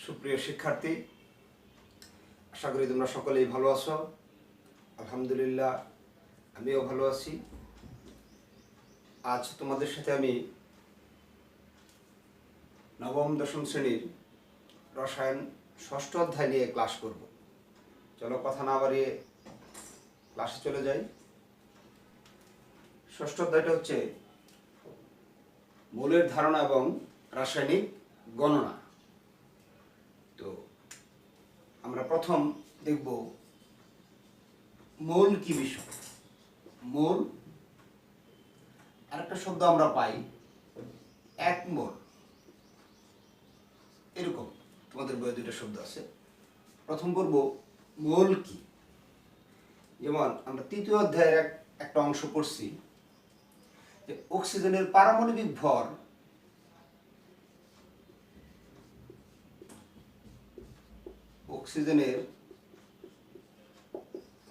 সুপ্রিয় শিক্ষার্থী, আশা করি তোমরা সকলেই ভালো আছো। আলহামদুলিল্লাহ, আমিও ভালো আছি। আজ তোমাদের সাথে আমি নবম দশম শ্রেণীর রসায়ন ষষ্ঠ অধ্যায় নিয়ে ক্লাস করব। চলো কথা না বাড়িয়ে ক্লাসে চলে যাই। ষষ্ঠ অধ্যায়টা হচ্ছে মৌলের ধারণা এবং রাসায়নিক গণনা। তো আমরা প্রথম দেখব মৌল কি বিষয়। মৌল আরেকটা শব্দ আমরা পাই এক মোল, এরকম তোমাদের বইয়ে দুইটা শব্দ আছে। প্রথম পড়ব মৌল কি। যেমন আমরা তৃতীয় অধ্যায়ের একটা অংশ পড়ছি যে অক্সিজেনের পারমাণবিক ভর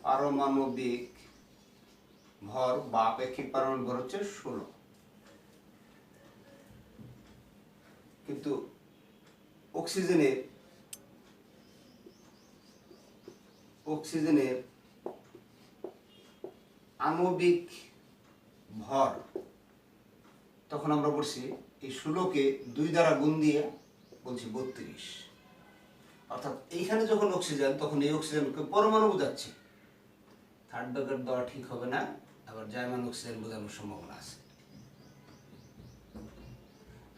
পারমাণবিক ভর বা আপেক্ষিক পারমাণবিক ভর হচ্ছে 16। কিন্তু অক্সিজেনের আণবিক ভর তখন আমরা বলছি এই 16কে 2 দ্বারা গুণ দিয়ে বলছি 32। অর্থাৎ এইখানে যখন অক্সিজেন, তখন এই অক্সিজেনকে পরমাণু বোঝাচ্ছে। থার্ড ব্র্যাকেট দেওয়া ঠিক হবে না, আবার জার্মান অক্সিজেন বোঝানোর সম্ভাবনা আছে।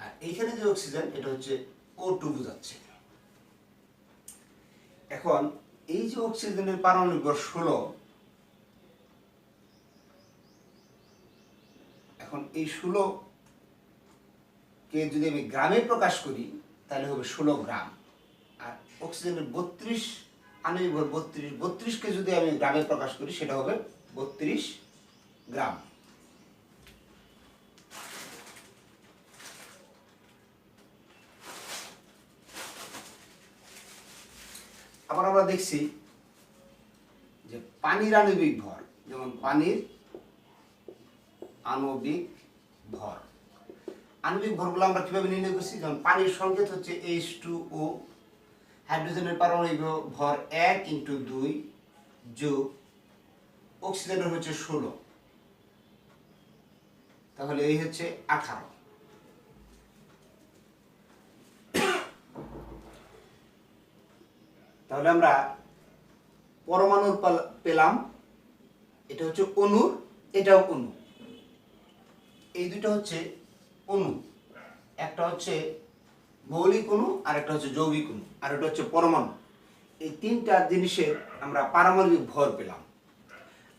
আর এইখানে যে অক্সিজেন, এটা হচ্ছে O2 বোঝাচ্ছে। এখন এই যে অক্সিজেনের পারমাণবিক ভর 16, এখন এই 16কে যদি আমি গ্রামে প্রকাশ করি তাহলে হবে 16 গ্রাম। আর অক্সিজেনের 32 আণবিক ভর 32কে যদি আমি গ্রামে প্রকাশ করি সেটা হবে 32 গ্রাম। আবার আমরা দেখছি যে পানির আণবিক ভর, যেমন পানির আণবিক ভর, আণবিক ভরগুলো আমরা কিভাবে নির্ণয় করছি। যেমন পানির সংকেত হচ্ছে H2O, হাইড্রোজেনের পারমাণবিক ভর 1 × 2 যোগ অক্সিজেনের হচ্ছে 16, তাহলে এই হচ্ছে 18। তাহলে আমরা পরমাণুর পেলাম, এটা হচ্ছে অণু, এটাও অণু। এই দুটো হচ্ছে অণু, একটা হচ্ছে মৌলিক অণু, আর একটা হচ্ছে যৌগিক অণু, আর এটা হচ্ছে পরমাণু। এই তিনটা জিনিসের আমরা পারমাণবিক ভর পেলাম।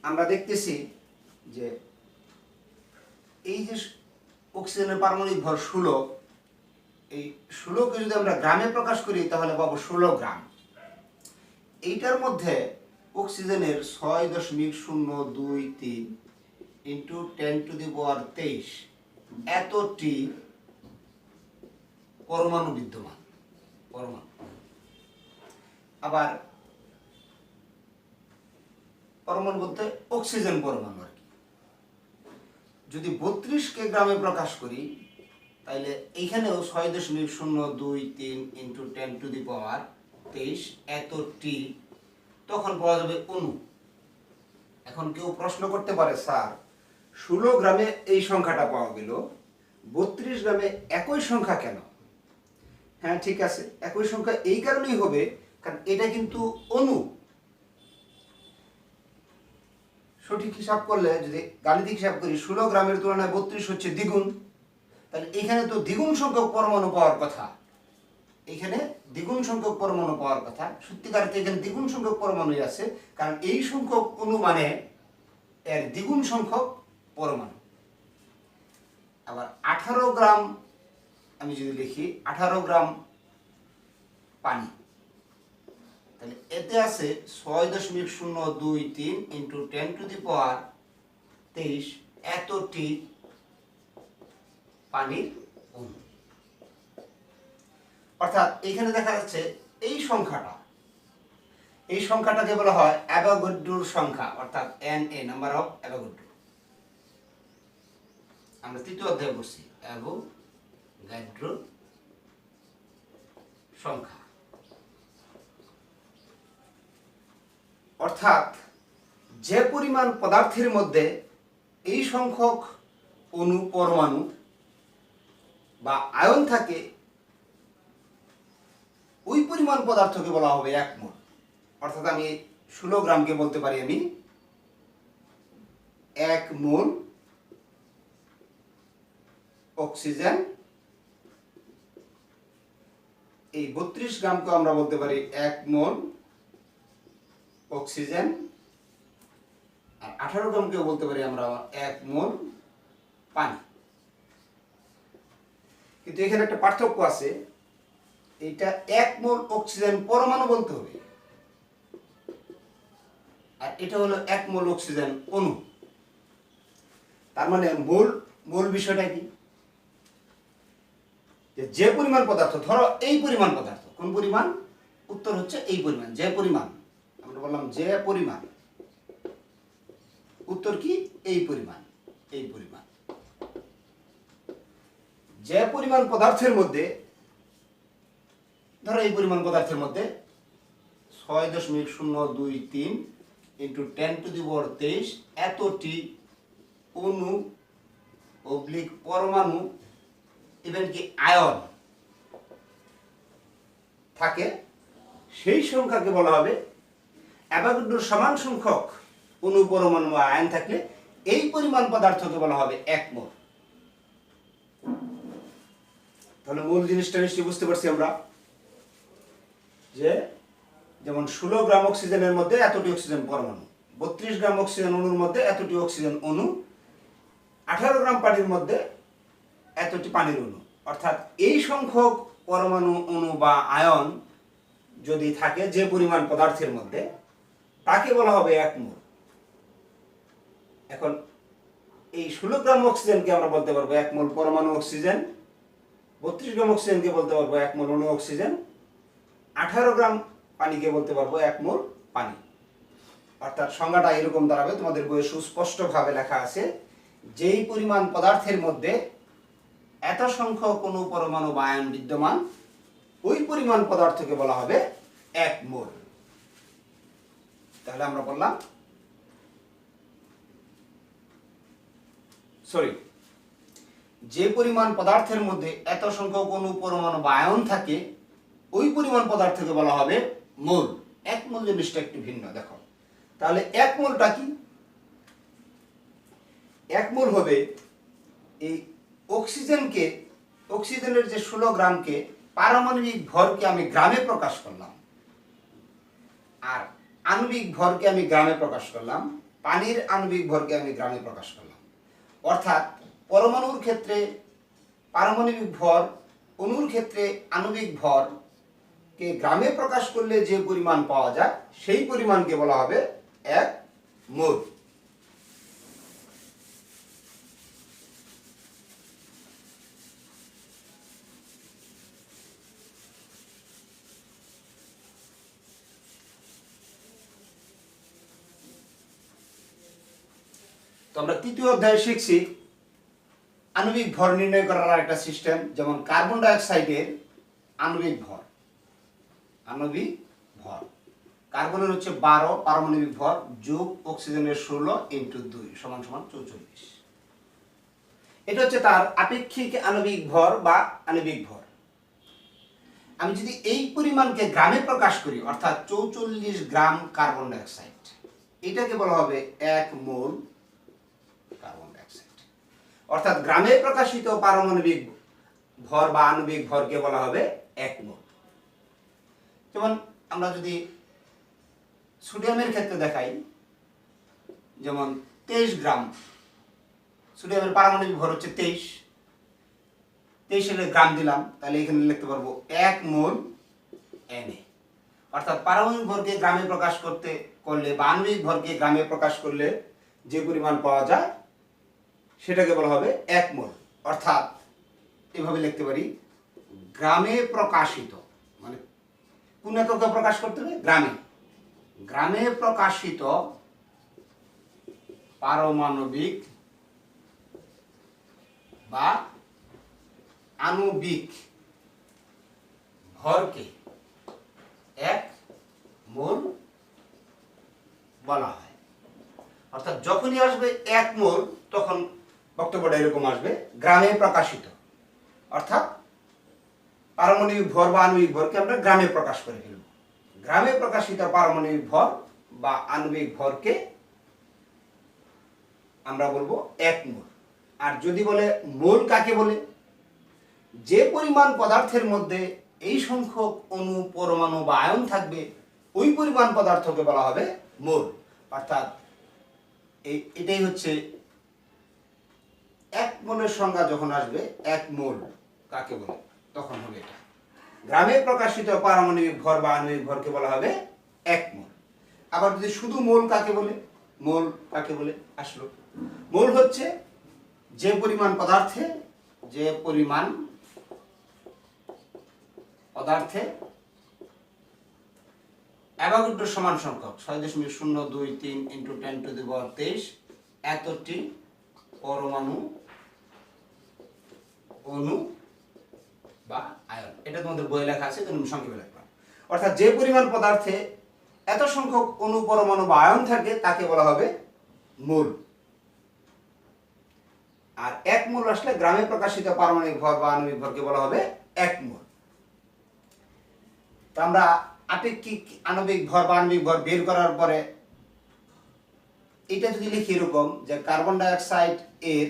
আমরা দেখতেছি যে এই যে অক্সিজেনের পারমাণবিক ভর 16, এই 16কে যদি আমরা গ্রামে প্রকাশ করি তাহলে পাবো 16 গ্রাম। এইটার মধ্যে অক্সিজেনের 6.023 × 10⁻23 এতটি পরমাণু বিদ্যমান। আবার পরমাণু বলতে অক্সিজেন পরমাণু আর কি। যদি 32কে গ্রামে প্রকাশ করি তাহলে এইখানেও 6.023 × 10⁻23 এতটি, তখন পাওয়া যাবে অণু। এখন কেউ প্রশ্ন করতে পারে, স্যার 16 গ্রামে এই সংখ্যাটা পাওয়া গেল, 32 গ্রামে একই সংখ্যা কেন? হ্যাঁ, ঠিক আছে, একই সংখ্যা এই কারণেই হবে কারণ এটা কিন্তু অণু। সঠিক হিসাব করলে, যদি গাণিতিক হিসাব করি, 16 গ্রামের তুলনায় 32 হচ্ছে দ্বিগুণ, তাহলে এখানে তো দ্বিগুণ সংখ্যক পরমাণু পাওয়ার কথা। এখানে দ্বিগুণ সংখ্যক পরমাণু পাওয়ার কথা। সত্যিকার এখানে দ্বিগুণ সংখ্যক পরমাণুই আছে, কারণ এই সংখ্যক অণু মানে এর দ্বিগুণ সংখ্যক পরমাণু। আবার 18 গ্রাম আমি যদি লিখি, 18 গ্রাম পানি, তাহলে এতে আছে 6.023 × 10⁻23 এতটি পানির অণু। অর্থাৎ এখানে দেখা যাচ্ছে এই সংখ্যাটাকে বলা হয় অ্যাভোগাড্রোর সংখ্যা, অর্থাৎ Na, নাম্বার অফ অ্যাভোগাড্রো। আমরা তৃতীয় অধ্যায়ে পড়ছি অ্যাভোগাড্রো সংখ্যা। অর্থাৎ যে পরিমাণ পদার্থের মধ্যে এই সংখ্যক অণু পরমাণু বা আয়ন থাকে ওই পরিমাণ পদার্থকে বলা হবে 1 মোল। অর্থাৎ আমি 16 গ্রামকে বলতে পারি আমি 1 মোল অক্সিজেন। এই 32 গ্রামকে আমরা বলতে পারি 1 মোল অক্সিজেন। আর 18 গ্রামকেও বলতে পারি আমরা 1 মোল পানি। কিন্তু এখানে একটা পার্থক্য আছে, এটা 1 মোল অক্সিজেন পরমাণু বলতে হবে, আর এটা হলো 1 মোল অক্সিজেন অণু। তার মানে মোল বিষয়টা কি, যে পরিমাণ পদার্থ, ধরো এই পরিমাণ পদার্থ, কোন পরিমাণ? উত্তর হচ্ছে এই পরিমাণ, যে পরিমাণ। আমরা বললাম যে পরিমাণ, উত্তর কি? এই পরিমাণ। এই পরিমাণ, যে পরিমাণ পদার্থের মধ্যে, ধরো এই পরিমাণ পদার্থের মধ্যে 6.023 ইন্টু 10⁻23 এতটি অণু অবলিক পরমাণু ইভেন কি আয়ন থাকে, সেই সংখ্যাকে বলা হবে অ্যাভোগাড্রোর সমান সংখ্যক অণু পরমাণু বা আয়ন থাকলে এই পরিমাণ পদার্থকে বলা হবে 1 মোল। তাহলে মূল জিনিসটা নিশ্চয়ই বুঝতে পারছি আমরা, যে যেমন 16 গ্রাম অক্সিজেনের মধ্যে এতটি অক্সিজেন পরমাণু, 32 গ্রাম অক্সিজেন অণুর মধ্যে এতটি অক্সিজেন অণু, 18 গ্রাম পানির মধ্যে এতটি পানির অণু। অর্থাৎ এই সংখ্যক পরমাণু অণু বা আয়ন যদি থাকে যে পরিমাণ পদার্থের মধ্যে, তাকে বলা হবে 1 মোল। এখন এই 16 গ্রাম অক্সিজেনকে আমরা বলতে পারবো 1 মোল পরমাণু অক্সিজেন, 32 গ্রাম অক্সিজেনকে বলতে পারবো 1 মোল অণু অক্সিজেন, 18 গ্রাম পানিকে বলতে পারবো 1 মোল পানি। অর্থাৎ সংজ্ঞাটা এরকম দাঁড়াবে, তোমাদের বইয়ে সুস্পষ্টভাবে লেখা আছে, যেই পরিমাণ পদার্থের মধ্যে এত সংখ্যক অণু পরমাণু বা আয়ন বিদ্যমান, ওই পরিমাণ পদার্থকে বলা হবে 1 মোল। তাহলে আমরা বললাম, যে পরিমাণ পদার্থের মধ্যে এত সংখ্যক অণু পরমাণু বা আয়ন থাকে ওই পরিমাণ পদার্থকে বলা হবে মোল। 1 মোল জিনিসটা একটু ভিন্ন। দেখো তাহলে 1 মোলটা কি? 1 মোল হবে এই অক্সিজেনের যে 16 গ্রামকে, পারমাণবিক ভরকে আমি গ্রামে প্রকাশ করলাম, আর আণবিক ভরকে আমি গ্রামে প্রকাশ করলাম, পানির আণবিক ভরকে আমি গ্রামে প্রকাশ করলাম। অর্থাৎ পরমাণুর ক্ষেত্রে পারমাণবিক ভর, অণুর ক্ষেত্রে আণবিক ভরকে গ্রামে প্রকাশ করলে যে পরিমাণ পাওয়া যায় সেই পরিমাণকে বলা হবে 1 মোল। তো আমরা তৃতীয় অধ্যায়ে শিখছি আণবিক ভর নির্ণয় করার একটা সিস্টেম, যেমন কার্বন ডাই অক্সাইডের আণবিক ভর। কার্বনের হচ্ছে 12 পারমাণবিক ভর, যোগ অক্সিজেনের 16 ইন্টু 2 সমান 44। এটা হচ্ছে তার আপেক্ষিক আণবিক ভর বা আণবিক ভর। আমি যদি এই পরিমাণকে গ্রামে প্রকাশ করি, অর্থাৎ 44 গ্রাম কার্বন ডাই অক্সাইড, এটাকে বলা হবে 1 মোল কার্বন ডাই অক্সাইড। অর্থাৎ গ্রামে প্রকাশিত পারমাণবিক ভর বা আণবিক ভরকে বলা হবে 1 মোল। যেমন আমরা যদি সোডিয়ামের ক্ষেত্রে দেখাই, যেমন 23 গ্রাম, সোডিয়ামের পারমাণবিক ভর হচ্ছে 23 এর গ্রাম দিলাম, তাহলে এখানে লিখতে পারবো 1 মোল Na। অর্থাৎ পারমাণবিক ভরকে গ্রামে প্রকাশ করলে বা আণবিক ভরকে গ্রামে প্রকাশ করলে যে পরিমাণ পাওয়া যায় সেটাকে বলা হবে 1 মোল। অর্থাৎ এভাবে লিখতে পারি, গ্রামে প্রকাশিত, মানে কোন এককে প্রকাশ করতে হবে? গ্রামে প্রকাশিত পারমাণবিক বা আণবিক ভরকে 1 মোল বলা হয়। অর্থাৎ যখনই আসবে 1 মোল তখন বক্তব্যটা এরকম আসবে, গ্রামে প্রকাশিত। অর্থাৎ পারমাণবিক ভর বা আণবিক ভরকে আমরা গ্রামে প্রকাশ করে ফেলব। গ্রামে প্রকাশিত পারমাণবিক ভর বা আণবিক ভরকে আমরা বলবো 1 মোল। আর যদি বলে মোল কাকে বলে, যে পরিমাণ পদার্থের মধ্যে এই সংখ্যক অণু, পরমাণু বা আয়ন থাকবে ওই পরিমাণ পদার্থকে বলা হবে মোল। অর্থাৎ এটাই হচ্ছে 1 মোলের সংজ্ঞা যখন আসবে, 1 মোল কাকে বলে তখন হবে এটা। গ্রামে প্রকাশিত পারমাণবিক ভর বা আণবিক ভরকে বলা হবে 1 মোল। আবার যদি শুধু মোল কাকে বলে, মোল কাকে বলে আসলো, মোল হচ্ছে যে পরিমাণ পদার্থে অ্যাভোগাড্রো সমান সংখ্যক 6.023 × 10⁻23 এতটি পরমাণু, অণু বা আয়ন। এটা তোমাদের বইয়ে লেখা আছে, তুমি সংক্ষেপে লিখবা। অর্থাৎ যে পরিমাণ পদার্থে এত সংখ্যক অণু, পরমাণু বা আয়ন থাকে তাকে বলা হবে মোল। আর 1 মোল আসলে গ্রামে প্রকাশিত পারমাণবিক ভর বা আণবিক ভরকে বলা হবে 1 মোল। তো আমরা আপেক্ষিক আণবিক ভর বা আণবিক ভর বের করার পরে এটা যদি লিখি এরকম যে কার্বন ডাই অক্সাইড এর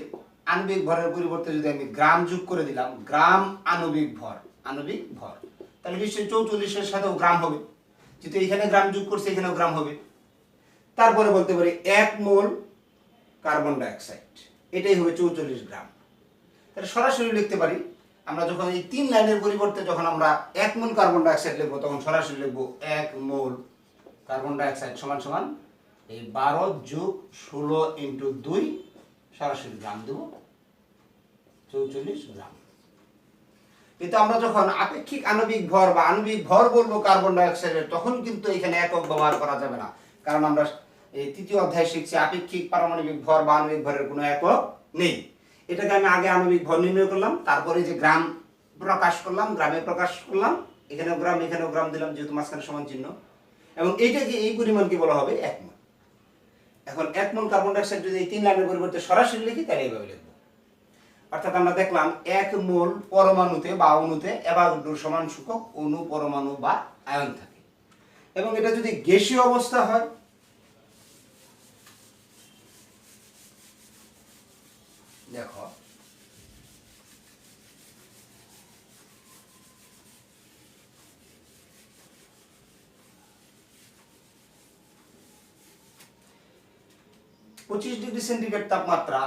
আণবিক ভরের পরিবর্তে যদি আমি গ্রাম যোগ করে দিলাম, গ্রাম আণবিক ভর, তাহলে নিশ্চয়ই 44 এর সাথেও গ্রাম হবে, যেহেতু এখানে গ্রাম যোগ করছে এখানেও গ্রাম হবে। তারপরে বলতে পারি 1 মোল কার্বন ডাই অক্সাইড, এটাই হবে 44 গ্রাম। তাহলে সরাসরি লিখতে পারি আমরা, যখন এই 3 লাইনের পরিবর্তে যখন আমরা 1 মোল কার্বন ডাই অক্সাইড লিখবো তখন সরাসরি লিখবো 1 মোল কার্বন ডাই অক্সাইড সমান সমান এই 12 + 16 × 2 সরাসরি গ্রাম দেব 44 গ্রাম। কিন্তু আমরা যখন আপেক্ষিক আণবিক ভর বা আণবিক ভর বলবো কার্বন ডাই অক্সাইডের, তখন কিন্তু এখানে একক ব্যবহার করা যাবে না, কারণ আমরা এই 3য় অধ্যায়ে শিখছি আপেক্ষিক পারমাণবিক ভর বা আণবিক ভরের কোনো একক নেই। এটাকে আমি আগে আণবিক ভর নির্ণয় করলাম, তারপরে যে গ্রাম প্রকাশ করলাম, গ্রামে প্রকাশ করলাম, এখানেও গ্রাম এখানেও গ্রাম দিলাম যেহেতু মাঝখানে সমান চিহ্ন, এবং এইটাকে এই পরিমাণকে বলা হবে 1 মোল। এখন 1 মোল কার্বন ডাই অক্সাইড যদি এই 3 লাইনের পরিবর্তে সরাসরি লিখি তাহলে এইভাবে লিখব। অর্থাৎ আমরা দেখলাম 1 মোল পরমাণুতে বা অণুতে অ্যাভোগাড্রো সমান সংখ্যক অণু, পরমাণু বা আয়ন থাকে, এবং এটা যদি গ্যাসীয় অবস্থা হয়, দেখো °C তাপমাত্রা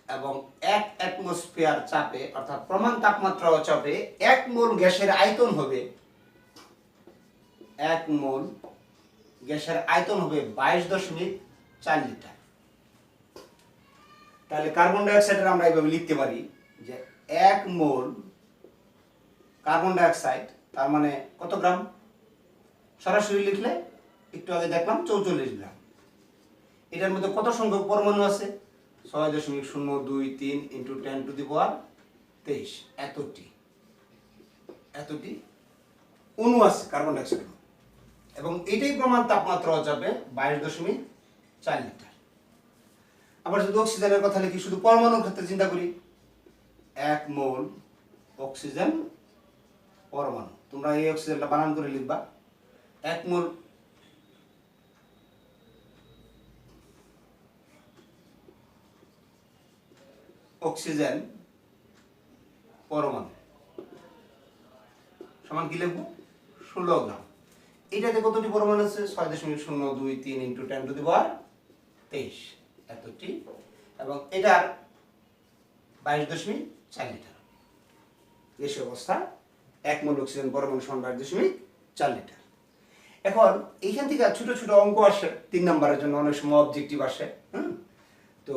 এবং 1 অ্যাটমসফিয়ার চাপে, অর্থাৎ প্রমাণ তাপমাত্রা ও চাপে 1 মোল গ্যাসের আয়তন হবে 22.4 লিটার। তাহলে কার্বন ডাই অক্সাইডের আমরা এইভাবে লিখতে পারি যে 1 মোল কার্বন ডাই অক্সাইড তার মানে কত গ্রাম, সরাসরি লিখলে একটু আগে দেখলাম 44 গ্রাম। এটার মধ্যে কত সংখ্যক পরমাণু আছে, 6.023 × 10⁻23 এতটি অণু আছে কার্বন ডাই অক্সাইড, এবং এটাই প্রমাণ তাপমাত্রা চাপে 22.4 লিটার। আবার যদি অক্সিজেনের কথা লিখি, শুধু পরমাণুর ক্ষেত্রে চিন্তা করি, 1 মোল অক্সিজেন পরমাণু, তোমরা এই অক্সিজেনটা বানান করে লিখবা, 1 মোল অক্সিজেন পরমাণু সমান কি লিখবো, 16 গ্রাম। এটাতে কতটি পরমাণু আছে, 6.023 × 10⁻23 এতটি, এবং এটার 22.4 লিটার গ্যাসীয় অবস্থা। 1 মোল অক্সিজেন পরমাণু সমান 22.4 লিটার। এখন এইখান থেকে ছোট ছোট অঙ্ক আসে 3 নম্বরের জন্য, অনেক সময় অবজেক্টিভ আসে, তো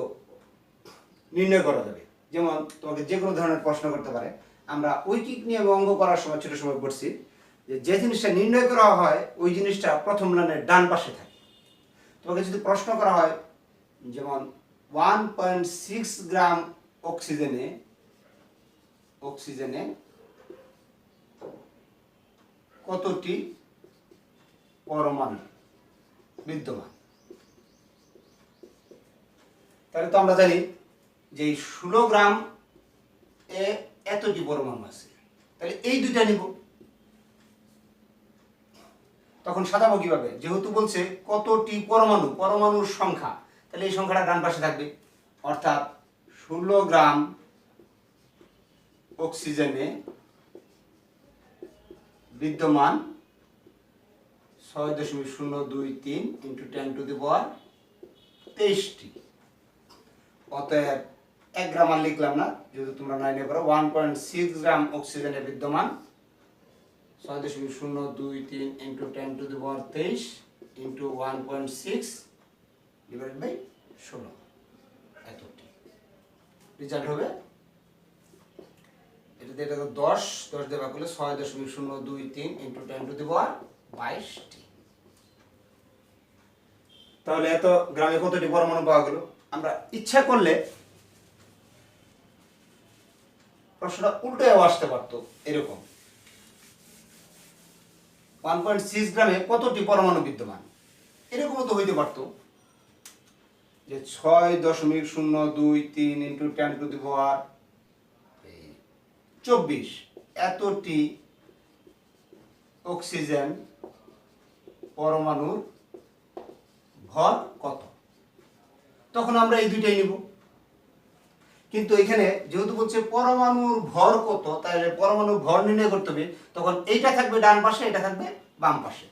নির্ণয় করা যাবে। যেমন তোমাকে যে কোনো ধরনের প্রশ্ন করতে পারে। আমরা ঐকিক নিয়মে অঙ্ক করার সময় ছোট সময় পড়ছি যে জিনিসটা নির্ণয় করা হয় ওই জিনিসটা প্রথম লাইনের ডান পাশে থাকে। তোমাকে যদি প্রশ্ন করা হয় যেমন 1.6 গ্রাম অক্সিজেনে কতটি পরমাণু বিদ্যমান, তাহলে তো আমরা জানি যে 16 গ্রাম এ এতটি পরমাণু আছে, তাহলে এই দুইটা নিব। তখন সাজাবো কিভাবে? যেহেতু বলছে কতটি পরমাণু, পরমাণুর সংখ্যা, তাহলে এই সংখ্যাটা ডান পাশে থাকবে। অর্থাৎ 16 গ্রাম অক্সিজেনে বিদ্যমান 6.023 × 10⁻23টি। অতএব 1 গ্রাম আর লিখলাম না, যেহেতু তোমরা 9 পারো। 1.6 গ্রাম অক্সিজেনে বিদ্যমান 6.023 × 10⁻23 × 1.6 / 16, এতটি রেজাল্ট হবে। এটা 10 দিয়ে ভাগ করলে 6.023 × 10⁻22টি। তাহলে এত গ্রামে কতটি পরমাণু পাওয়া গেল? আমরা ইচ্ছা করলে প্রশ্নটা উল্টেও আসতে পারতো, এরকম 1.6 গ্রামে কতটি পরমাণু বিদ্যমান, এরকমও তো হইতে পারতো যে 6.023 × 10⁻24 এতটি অক্সিজেন পরমাণুর ভর কত। তখন আমরা এই দুইটাই নিব। কিন্তু এখানে যেহেতু বলছে পরমাণুর ভর কত, তাহলে পরমাণুর ভর নির্ণয় করতে হবে। তখন এইটা থাকবে ডান পাশে, এটা থাকবে বাম পাশে।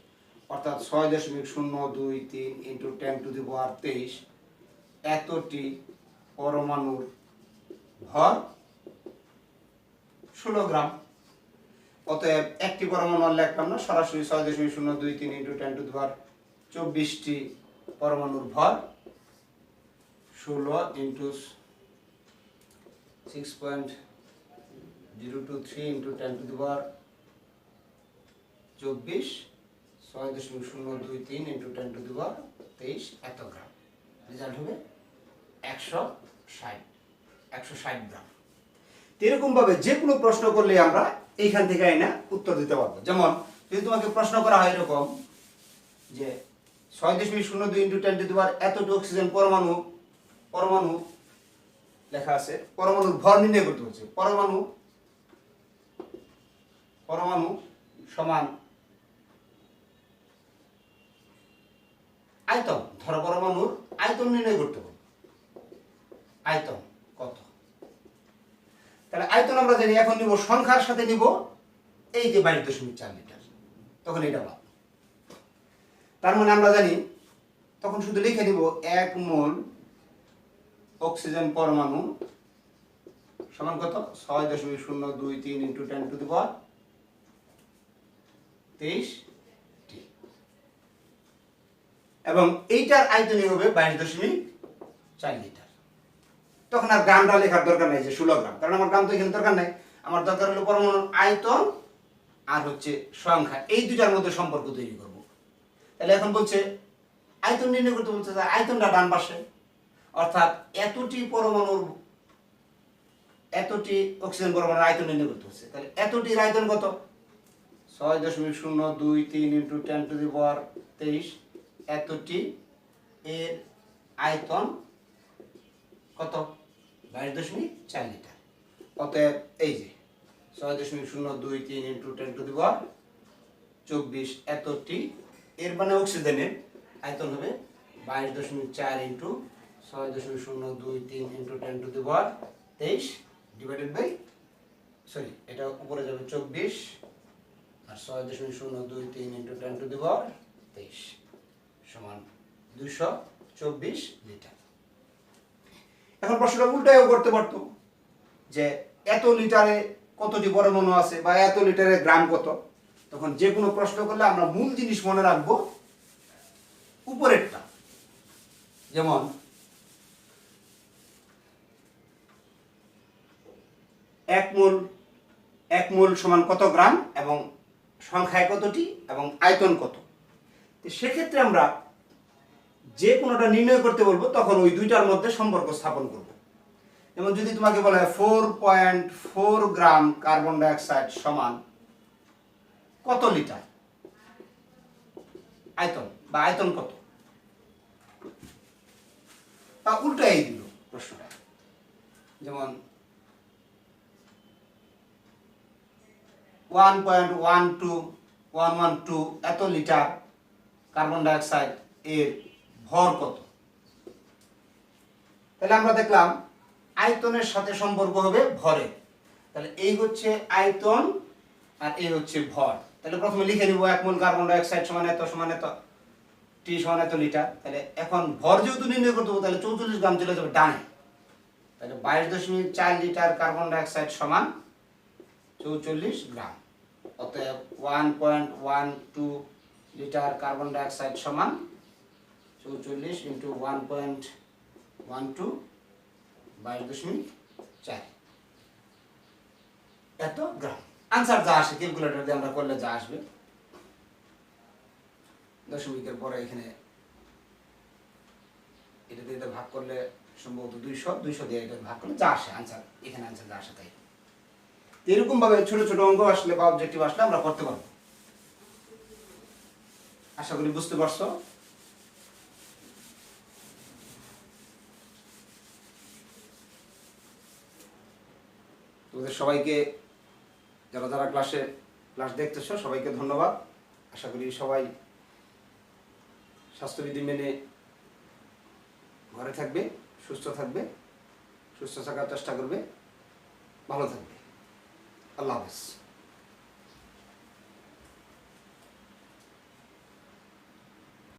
অর্থাৎ 6.023 × 10⁻23 এতটি পরমাণুর ভর 16 গ্রাম। অতএব একটি পরমাণু আর লিখলাম না, সরাসরি 6.023 × 10⁻24টি পরমাণুর ভর 16 × 6.023 × 10⁻24 6.023 × 10⁻23 এত গ্রাম। রেজাল্ট হবে 160 গ্রাম। এরকম ভাবে যে কোনো প্রশ্ন করলে আমরা এইখান থেকে আইনা উত্তর দিতে পারবো। যেমন যদি তোমাকে প্রশ্ন করা হয় এরকম যে 6.02 × 10⁻, এতটি অক্সিজেন পরমাণু লেখা আছে, পরমাণুর ভর নির্ণয় করতে হচ্ছে। পরমাণু সমান আয়তন। ধরো পরমাণুর আয়তন নির্ণয় করতে হবে। আয়তন কত? তাহলে আয়তন আমরা জানি, এখন নিব সংখ্যার সাথে নিব এই যে 22.4 লিটার, তখন এটা পাবো। তার মানে আমরা জানি তখন শুধু লিখে নিব 1 মোল অক্সিজেন পরমাণু সমান কত? 6.023 × 10⁻23 এবং এইটার আয়তনই হবে 22.4 লিটার। তখন আর গ্রামটা লেখার দরকার নাই যে 16 গ্রাম, কারণ আমার গ্রাম তো এখানে দরকার নাই। আমার দরকার হলো পরমাণুর আয়তন আর হচ্ছে সংখ্যা, এই দুটার মধ্যে সম্পর্ক তৈরি করব। তাহলে এখন বলছে আয়তন নির্ণয় করতে বলছে, আয়তনটা ডান পাশে। অর্থাৎ এতটি অক্সিজেন পরমাণুর আয়তন নির্ণয় করতে হচ্ছে। তাহলে এতটির আয়তন কত? 6.023 × 10⁻23 এতটি এর আয়তন কত? 22.4 লিটার। অতএব এই যে 6.023 × 10⁻24 এতটি এর মানে অক্সিজেনের আয়তন হবে 22.4 × 6.023 × 10⁻23 ডিভাইডেড বাই, সরি এটা উপরে যাবে 24 আর 6.023 × 10⁻23 সমান 224 লিটার। এখন প্রশ্নটা উল্টায়ও করতে পারতো যে এত লিটারে কতটি পরমাণু আছে বা এত লিটারে গ্রাম কত। তখন যে কোনো প্রশ্ন করলে আমরা মূল জিনিস মনে রাখবো উপরেরটা। যেমন 1 মোল সমান কত গ্রাম এবং সংখ্যায় কতটি এবং আয়তন কত। সেক্ষেত্রে আমরা যে কোনোটা নির্ণয় করতে বলবো তখন ওই দুইটার মধ্যে সম্পর্ক স্থাপন করব। যেমন যদি তোমাকে বলা হয় 4.4 গ্রাম কার্বন ডাইঅক্সাইড সমান কত লিটার আয়তন, বা আয়তন কত, তা উল্টাই দিল প্রশ্নটা। যেমন 1.12112 এত লিটার কার্বন ডাইঅক্সাইড এর ভর কত? তাহলে আমরা দেখলাম আয়তনের সাথে সম্পর্ক হবে ভরের। তাহলে এই হচ্ছে আয়তন আর এই হচ্ছে ভর। তাহলে প্রথমে লিখে নিব 1 মোল কার্বন ডাইঅক্সাইড সমান এত টি সমান এত লিটার। তাহলে এখন ভর যেহেতু নির্ণয় করতে হবে, তাহলে 44 গ্রাম চলে যাবে ডানে। তাহলে 22.4 লিটার কার্বন ডাইঅক্সাইড সমান 44 গ্রাম। অতএব 1.12 লিটার কার্বন ডাইঅক্সাইড সমান 44 ইন্টু 1.12 22.4 এত গ্রাম। আনসার যা আসে ক্যালকুলেটর দিয়ে আমরা করলে যা আসবে, দশমিকের পরে এখানে এটা দিয়ে ভাগ করলে সম্ভবত 200 দিয়ে এটা ভাগ করলে যা আসে আনসার, এখানে আনসার যা আসে তাই। এরকম ভাবে ছোট ছোট অঙ্ক আসলে বা অবজেক্টিভ আসলে আমরা করতে পারবো। আশা করি বুঝতে পারছো। তোমাদের সবাইকে, যারা যারা ক্লাস দেখতেছো সবাইকে ধন্যবাদ। আশা করি সবাই স্বাস্থ্যবিধি মেনে ঘরে থাকবে, সুস্থ থাকবে, সুস্থ থাকার চেষ্টা করবে, ভালো থাকবে। আল্লাহ হাফেজ।